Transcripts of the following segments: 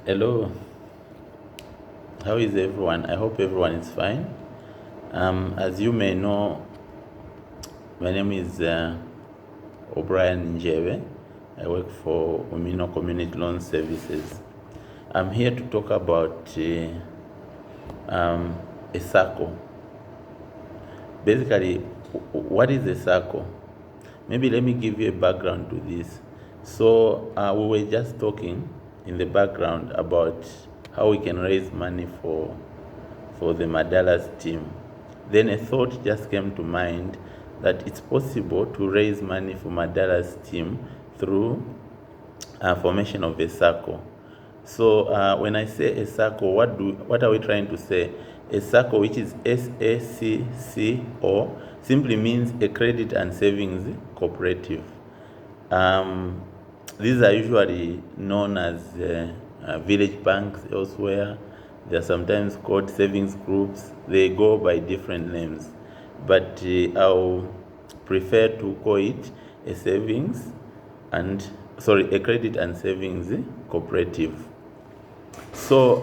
Hello, how is everyone? I hope everyone is fine. As you may know, my name is O'Brien Njebe. I work for Umino Community Loan Services. I'm here to talk about a SACCO. Basically, what is a SACCO? Maybe let me give you a background to this. So we were just talking in the background about how we can raise money for the Madalas team. Then a thought just came to mind that it's possible to raise money for Madalas team through formation of a SACCO. So when I say a SACCO, what are we trying to say? A SACCO, which is SACCO, simply means a credit and savings cooperative. These are usually known as village banks elsewhere. They are sometimes called savings groups. They go by different names, but I'll prefer to call it a credit and savings cooperative. So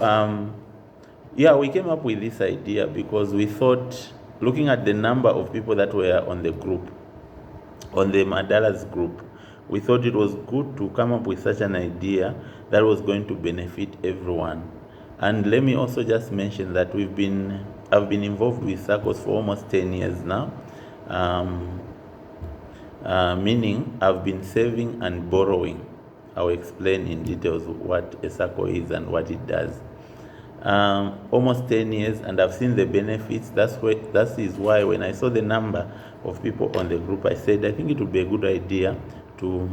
yeah, we came up with this idea because we thought, looking at the number of people that were on the group, on the Madalas group, we thought it was good to come up with such an idea that was going to benefit everyone. And let me also just mention that I've been involved with SACCOs for almost 10 years now, meaning I've been saving and borrowing. I'll explain in details what a SACCO is and what it does. Almost 10 years, and I've seen the benefits. That is why when I saw the number of people on the group, I said I think it would be a good idea to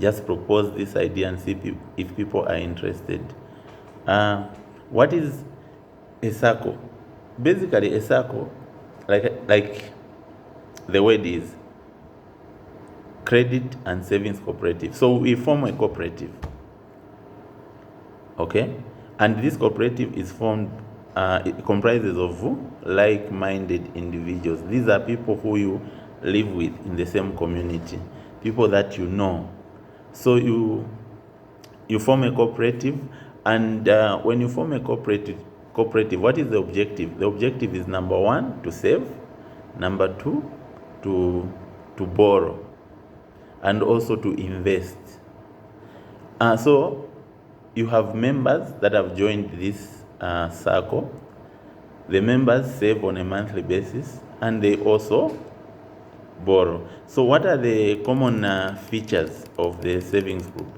just propose this idea and see if people are interested. What is a SACCO? Basically, a SACCO, like the word is, credit and savings cooperative. So we form a cooperative, okay? And this cooperative is formed, it comprises of like-minded individuals. These are people who you live with in the same community, people that you know. So you form a cooperative, and when you form a cooperative, what is the objective? The objective is, number one, to save, number two, to borrow, and also to invest. So you have members that have joined this SACCO. The members save on a monthly basis, and they also borrow. So what are the common features of the savings group?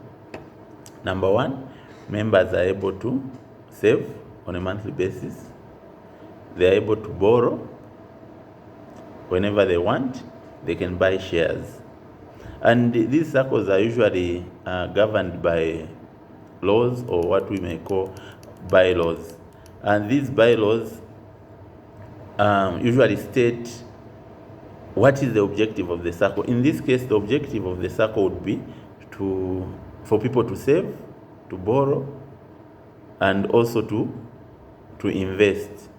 Number one, members are able to save on a monthly basis. They are able to borrow whenever they want. They can buy shares. And these SACCOs are usually governed by laws, or what we may call bylaws. And these bylaws usually state what is the objective of the SACCO. In this case, the objective of the SACCO would be for people to save, to borrow, and also to invest.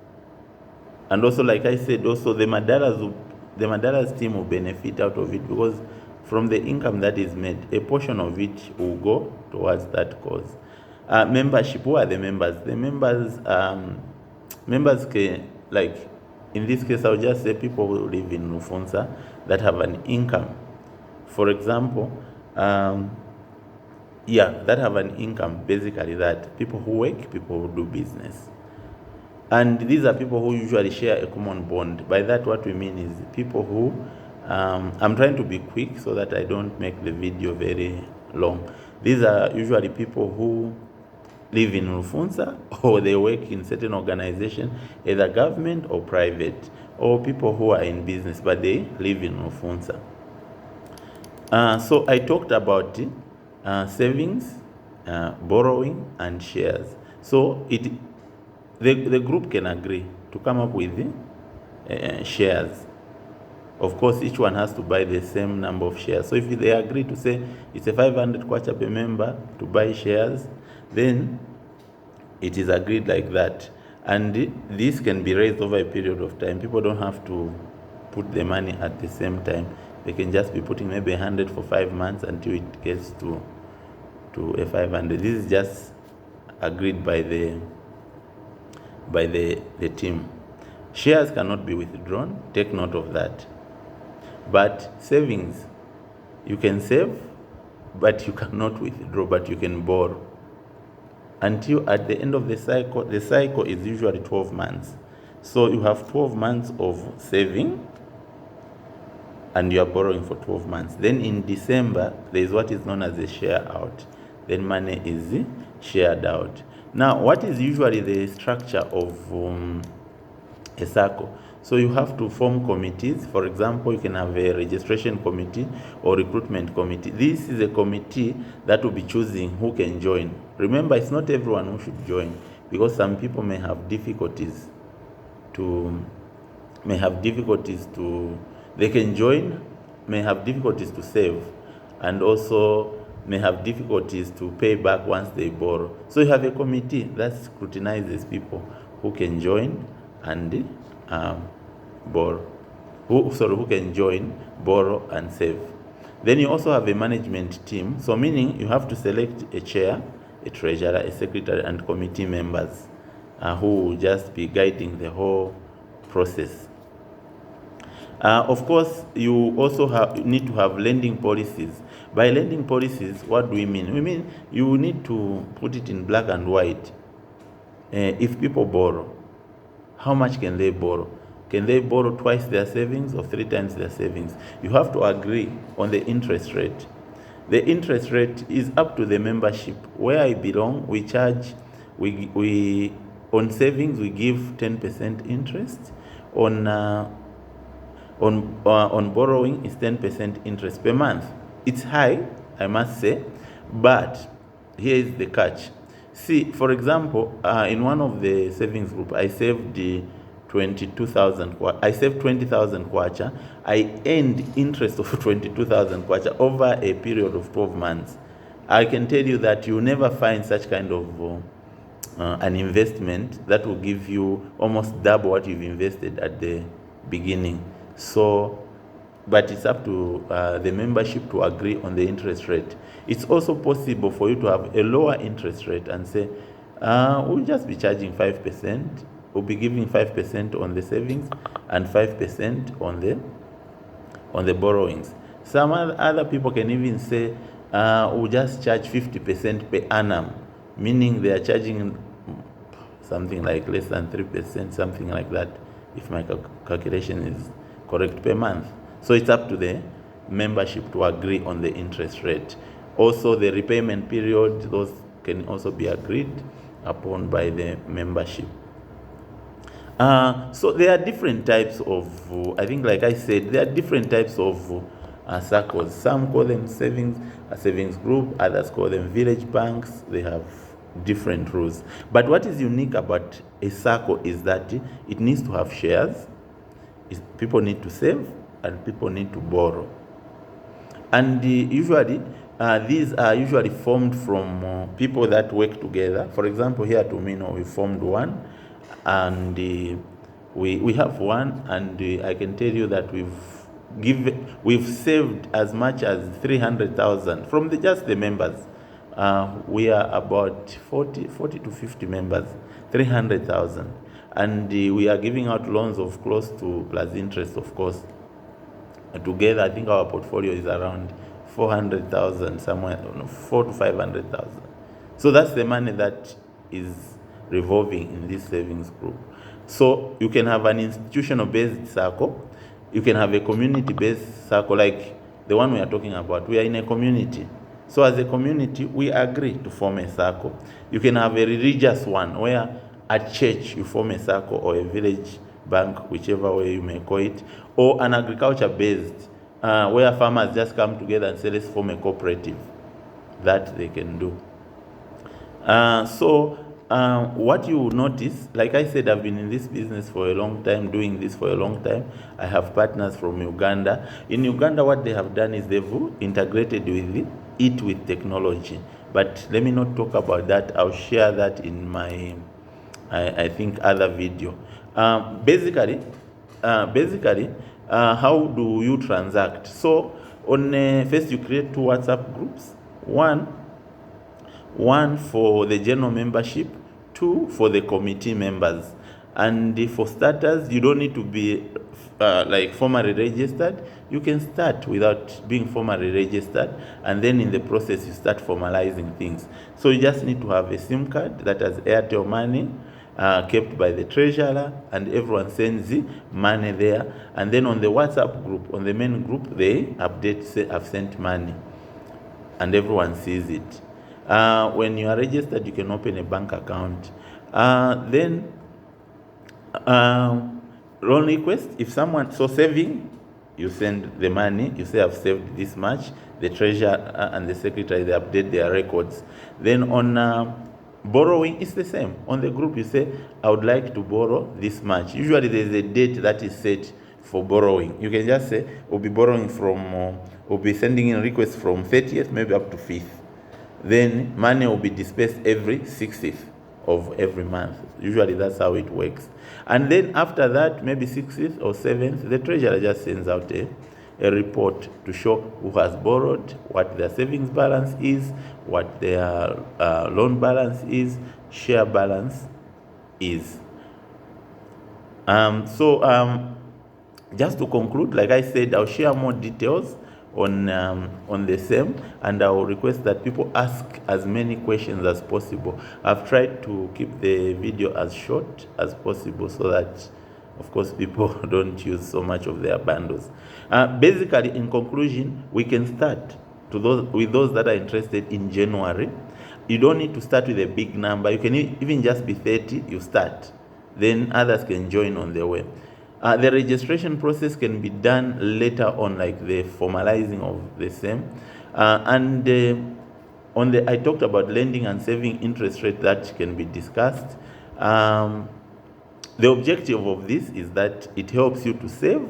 And also, like I said, also the Madalas team will benefit out of it, because from the income that is made, a portion of it will go towards that cause. Membership, who are the members? The members can, like in this case, I'll just say people who live in Rufunsa that have an income. For example, that have an income, basically that people who work, people who do business. And these are people who usually share a common bond. By that, what we mean is people who, I'm trying to be quick so that I don't make the video very long. These are usually people who live in Rufunsa, or they work in certain organization, either government or private, or people who are in business, but they live in Rufunsa. So I talked about savings, borrowing, and shares. So the group can agree to come up with shares. Of course, each one has to buy the same number of shares. So if they agree to say it's a 500 kwacha per member to buy shares, then it is agreed like that. And this can be raised over a period of time. People don't have to put the money at the same time. They can just be putting maybe 100 for 5 months until it gets to a 500. This is just agreed by the team. Shares cannot be withdrawn. Take note of that. But savings, you can save, but you cannot withdraw, but you can borrow. Until at the end of the cycle is usually 12 months. So you have 12 months of saving and you are borrowing for 12 months. Then in December, there is what is known as a share out. Then money is shared out. Now, what is usually the structure of a SACCO? So you have to form committees. For example, you can have a registration committee or recruitment committee. This is a committee that will be choosing who can join. Remember, it's not everyone who should join, because some people may have difficulties they can join, may have difficulties to save, and also may have difficulties to pay back once they borrow. So you have a committee that scrutinizes people who can join and borrow. Who can join, borrow, and save. Then you also have a management team. So meaning you have to select a chair, a treasurer, a secretary, and committee members who will just be guiding the whole process. Of course, you also need to have lending policies. By lending policies, what do we mean? We mean you need to put it in black and white. If people borrow, how much can they borrow? Can they borrow twice their savings or 3 times their savings? You have to agree on the interest rate. The interest rate is up to the membership. Where I belong, we charge, we on savings we give 10% interest. On borrowing is 10% interest per month. It's high, I must say, but here is the catch. See, for example, in one of the savings group, I saved 22,000. I saved 20,000 kwacha. I earned interest of 22,000 kwacha over a period of 12 months. I can tell you that you never find such kind of an investment that will give you almost double what you've invested at the beginning. So, but it's up to the membership to agree on the interest rate. It's also possible for you to have a lower interest rate and say, we'll just be charging 5%. We'll be giving 5% on the savings and 5% on the borrowings. Some other people can even say, we'll just charge 50% per annum, meaning they are charging something like less than 3%, something like that, if my calculation is correct, per month. So it's up to the membership to agree on the interest rate. Also, the repayment period, those can also be agreed upon by the membership. So there are different types of, I think like I said, there are different types of SACCOs. Some call them a savings group, others call them village banks. They have different rules. But what is unique about a SACCO is that it needs to have shares, people need to save, and people need to borrow. And usually, these are usually formed from people that work together. For example, here at Umino, we formed one, and we have one, and I can tell you that we've saved as much as 300,000 from just the members. We are about 40 to 50 members, 300,000. And we are giving out loans of close to plus interest, of course. Together, I think our portfolio is around 400,000, somewhere, 400,000 to 500,000. So that's the money that is revolving in this savings group. So you can have an institutional-based SACCO. You can have a community-based SACCO, like the one we are talking about. We are in a community. So as a community, we agree to form a SACCO. You can have a religious one, where at church you form a SACCO, or a village bank, whichever way you may call it, or an agriculture-based, where farmers just come together and say, let's form a cooperative. That they can do. What you will notice, like I said, I've been in this business for a long time, doing this for a long time. I have partners from Uganda. In Uganda, what they have done is they've integrated with technology. But let me not talk about that. I'll share that in my, I think, other video. Basically, how do you transact? So, first you create 2 WhatsApp groups. One 1 for the general membership, 2 for the committee members. And for starters, you don't need to be like formally registered. You can start without being formally registered, and then in the process you start formalizing things. So you just need to have a SIM card that has Airtel money, kept by the treasurer, and everyone sends the money there. And then on the WhatsApp group, on the main group, they update, say I've sent money, and everyone sees it. When you are registered, you can open a bank account. Then loan request, if someone, so saving, you send the money, you say I've saved this much, the treasurer and the secretary, they update their records. Then on borrowing, it's the same. On the group, you say I would like to borrow this much. Usually there's a date that is set for borrowing. You can just say we'll be borrowing from, we'll be sending in requests from 30th maybe up to 5th. Then money will be dispersed every 60th of every month. Usually that's how it works. And then after that, maybe 60th or 7th, the treasurer just sends out a report to show who has borrowed, what their savings balance is, what their loan balance is, share balance is. Just to conclude, like I said, I'll share more details on the same, and I will request that people ask as many questions as possible. I've tried to keep the video as short as possible so that, of course, people don't use so much of their bundles. Basically, in conclusion, we can start with those that are interested in January. You don't need to start with a big number. You can even just be 30, you start. Then others can join on the way. The registration process can be done later on, like the formalizing of the same. I talked about lending and saving interest rate that can be discussed. The objective of this is that it helps you to save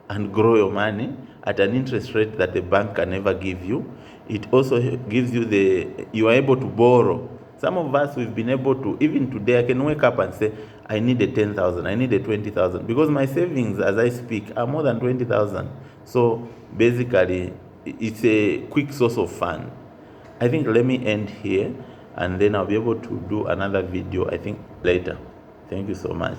and grow your money at an interest rate that the bank can never give you. It also gives you you are able to borrow. Some of us, we've been able to, even today, I can wake up and say, I need a 10,000, I need a 20,000, because my savings as I speak are more than 20,000. So basically, it's a quick source of fund. I think let me end here, and then I'll be able to do another video, I think, later. Thank you so much.